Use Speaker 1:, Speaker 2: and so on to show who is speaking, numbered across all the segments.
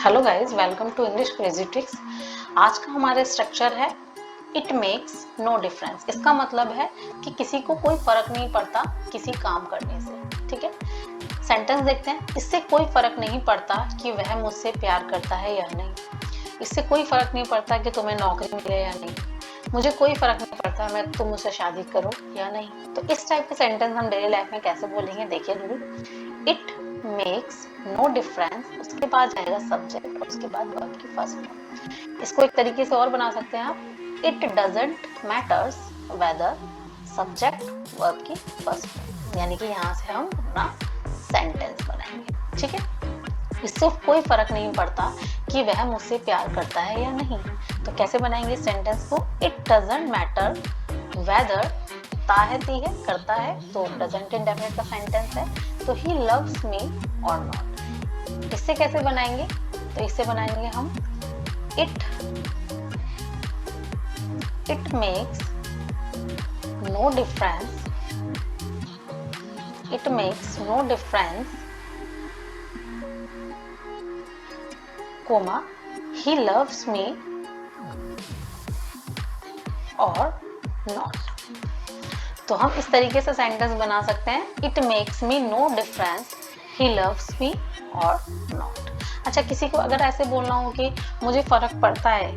Speaker 1: Hello guys, welcome to English crazy tricks. आज का हमारा स्ट्रक्चर है इट मेक्स नो डिफरेंस। इसका मतलब है कि किसी को कोई फर्क नहीं पड़ता किसी काम करने से। ठीक है, सेंटेंस देखते हैं। इससे कोई फर्क नहीं पड़ता कि वह मुझसे प्यार करता है या नहीं। इससे कोई फर्क नहीं पड़ता कि तुम्हें नौकरी मिले या नहीं। मुझे कोई फर्क नहीं पड़ता मैं तुम मुझसे शादी करो या नहीं। तो इस टाइप के सेंटेंस हम डेली लाइफ में कैसे बोलेंगे, देखिए जरूर। इट मेक्स नो डिफरेंस, उसके बाद जाएगा सब्जेक्ट और उसके बाद वर्ब की फर्स्ट फॉर्म। इसको एक तरीके से और बना सकते हैं आप, it doesn't matters whether subject verb की फर्स्ट फॉर्म। यानी कि यहाँ से हम अपना सेंटेंस बनाएंगे। ठीक है, इससे कोई फर्क नहीं पड़ता कि वह मुझसे प्यार करता है या नहीं। तो कैसे बनाएंगे सेंटेंस को, इट डजंट मैटर वेदर, ता है ती है करता है तो डजंट इंडेफिनिट का सेंटेंस है, तो ही लव्स मी और नॉट। इससे कैसे बनाएंगे, तो इससे बनाएंगे हम it makes no difference, it makes no difference comma he loves me और not। तो हम इस तरीके से सेंटेंस बना सकते हैं, it makes me no difference he loves me और not। अच्छा, किसी को अगर ऐसे बोलना हो कि मुझे फर्क पड़ता है,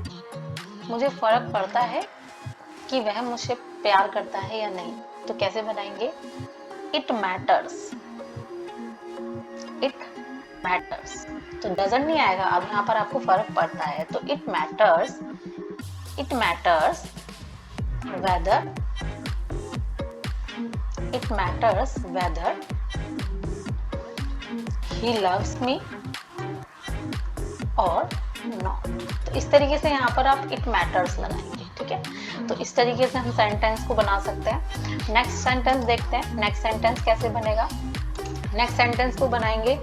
Speaker 1: मुझे फर्क पड़ता है कि वह मुझसे प्यार करता है या नहीं, तो कैसे बनाएंगे, it matters, it मैटर्स। तो डजंट नहीं आएगा, अब यहाँ पर आपको फर्क पड़ता है, तो it matters weather he loves me और नॉट। तो इस तरीके से यहाँ पर आप इट मैटर्स लगाएंगे। ठीक है, तो इस तरीके से हम सेंटेंस को बना सकते हैं। नेक्स्ट सेंटेंस देखते हैं, नेक्स्ट सेंटेंस कैसे बनेगा। नेक्स्ट सेंटेंस को बनाएंगे,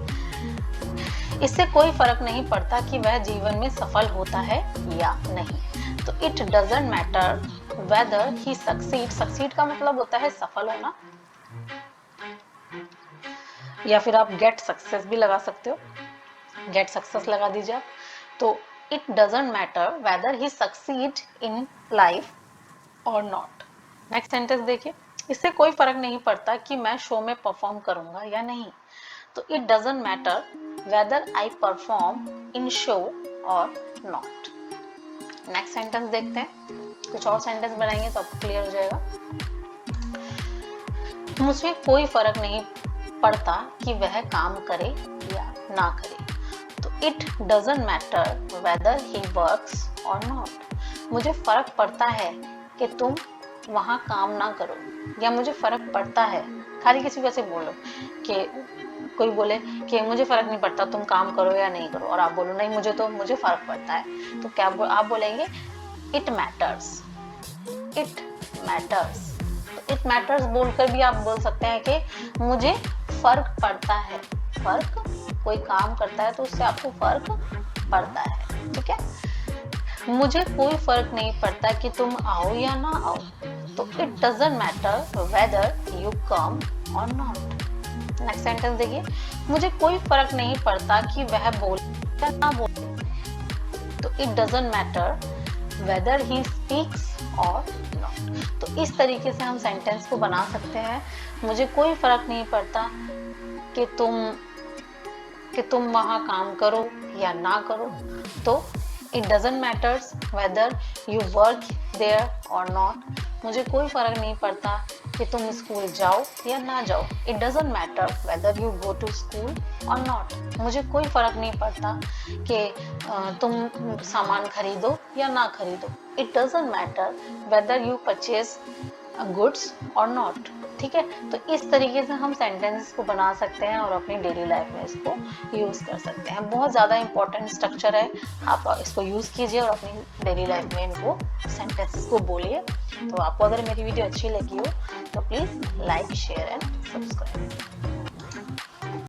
Speaker 1: इससे कोई फर्क नहीं पड़ता कि वह जीवन में सफल होता है या नहीं। तो it doesn't matter weather he succeed, succeed का मतलब होता है सफल होना, या फिर आप गेट सक्सेस भी लगा सकते हो, गेट सक्सेस लगा दीजिए आप। तो it doesn't matter weather he succeed in life और नॉट। नेक्स्ट सेंटेंस देखिए, इससे कोई फर्क नहीं पड़ता कि मैं शो में परफॉर्म करूंगा या नहीं। तो it doesn't matter whether I perform in show और not। नेक्स्ट सेंटेंस देखते हैं, कुछ और सेंटेंस बनाएंगे तो आपको क्लियर हो जाएगा। मुझे कोई फर्क नहीं पड़ता कि वह काम करे या ना करे। तो it doesn't matter weather he works और नॉट। मुझे फर्क पड़ता है कि तुम वहां काम ना करो, या मुझे फर्क पड़ता है, खाली किसी को ऐसे बोलो कि कोई बोले कि मुझे फर्क नहीं पड़ता तुम काम करो या नहीं करो, और आप बोलो नहीं मुझे फर्क पड़ता है, तो क्या आप बोलेंगे इट मैटर्स, इट मैटर्स। तो इट मैटर्स बोलकर भी आप बोल सकते हैं कि मुझे फर्क पड़ता है। फर्क, कोई काम करता है तो उससे आपको फर्क पड़ता है। ठीक है, मुझे कोई फर्क नहीं पड़ता कि तुम आओ या ना आओ। तो it doesn't matter whether you come और नॉट। नेक्स्ट सेंटेंस देखिए, मुझे कोई फर्क नहीं पड़ता कि वह बोले या ना बोले। तो it doesn't matter weather he speaks और नॉट। तो इस तरीके से हम सेंटेंस को बना सकते हैं, मुझे कोई फर्क नहीं पड़ता कि तुम वहां काम करो या ना करो। तो it doesn't matters whether you work there और नॉट। मुझे कोई फर्क नहीं पड़ता कि तुम स्कूल जाओ या ना जाओ। It doesn't matter whether you go to school और नॉट। मुझे कोई फर्क नहीं पड़ता कि तुम सामान खरीदो या ना खरीदो। It doesn't matter whether you purchase goods और नॉट। ठीक है, तो इस तरीके से हम सेंटेंस को बना सकते हैं और अपनी डेली लाइफ में इसको यूज कर सकते हैं। बहुत ज़्यादा इंपॉर्टेंट स्ट्रक्चर है, आप इसको यूज कीजिए और अपनी डेली लाइफ में इनको सेंटेंसेस को बोलिए। तो आपको अगर मेरी वीडियो अच्छी लगी हो तो please like, share and subscribe.